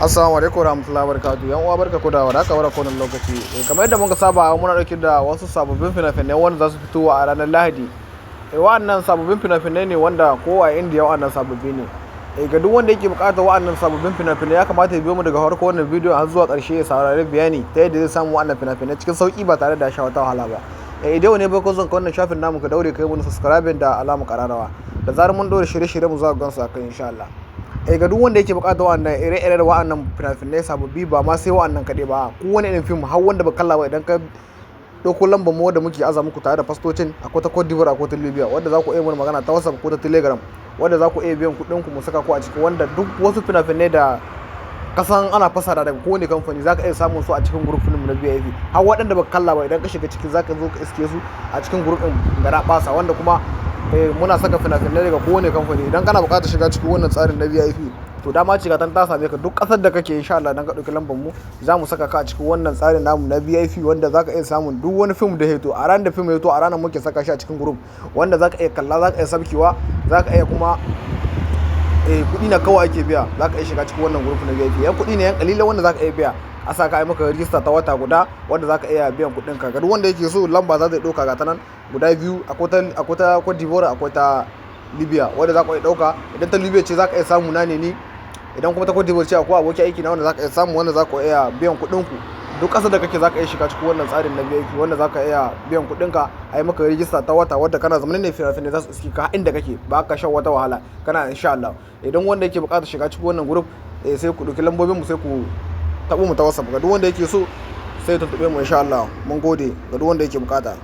Assalamu alaikum warahmatullahi wabarakatuh. Yan uwa barka ku da warhaka wannan lokaci. Kamar yadda muka saba muna dauke da wasu sababbin fina-finai wanda za su fito a ranar Lahadi. Wa'annan sababbin fina-finai ne wanda ko a Indiya wa'annan sababbi ne. Ga duk wanda yake buƙatar wa'annan sababbin fina-finai ya kamata ya biyo mu daga farko wannan bidiyo har zuwa ƙarshe ya saurari bayani ta yadda zai samu wa'annan fina-finai cikin sauki ba tare da sha wata wahala ba. Idan ne ba ko zan ka wannan shafin namu ka daure kai mun subscribe da alamu kararawa. Da zarar mun dora shirye-shirye mu za ku gansu akan insha Allah. Ga duk wanda yake bukatar wa'annan ire-ire da wa'annan fina-finai sababbi ba ma sai wa'annan kaɗai ba, ko wani irin film har wanda ba kalla ba idan ka ɗauko lambar mu wanda muke aza muku tare da fastocin akwai ta Cote d'Ivoire akwai ta Libya wanda za ku iya mana magana ta WhatsApp ko ta Telegram wanda za ku iya biyan kuɗin ku mu saka ku a ciki, wanda duk wasu fina-finai da kasan ana fasara daga kowane kamfani za ka iya samun su a cikin group ɗin na VIP, har waɗanda ba kalla ba idan ka shiga ciki za ka zo ka iske su a cikin group ɗin gara ɓasa, wanda kuma muna saka fina-finai daga kowane kamfani. Idan kana buƙatar shiga cikin wannan tsarin na VIP to dama ce ta same ka duk ƙasar da kake insha Allah dan ka ɗauki lambar mu za mu saka ka a cikin wannan tsarin namu na VIP, wanda za ka iya samun duk wani film da ya hito a ranar da film ya hito a ranar muke saka shi a cikin group, wanda za ka iya kalla, za ka iya sabkewa, za ka iya kuma kuɗi na kawai ake biya za ka iya shiga cikin wannan group na VIP. Yan kuɗi ne yan ƙalilan wanda za ka iya biya a saka ai maka rijista ta wata guda wanda za ka iya biyan kuɗin ka. Duk wanda yake so lamba za ta ɗauka ga ta nan guda biyu, akwai ta Cote d'Ivoire akwai ta Libya wanda za ka iya ɗauka. Idan ta Libya ce za ka iya samu na ne ni, idan kuma ta Cote d'Ivoire ce akwai aboki aiki na wanda za ka iya samu wanda za ka iya biyan kuɗin ku. Duk ƙasar da kake za ka iya shiga cikin wannan tsarin na VIP wanda za ka iya biyan kuɗin ka a yi maka rijista ta wata wadda kana zamanin ne fina-finai za su iske ka inda kake ba ka shan wata wahala kana insha Allah. Idan wanda yake buƙatar shiga cikin wannan group sai ku ɗauki lambobin mu sai ku taɓo mu ta WhatsApp. Ga duk wanda yake so sai ya tuntuɓe mu insha Allah. Mun gode ga duk wanda yake buƙata.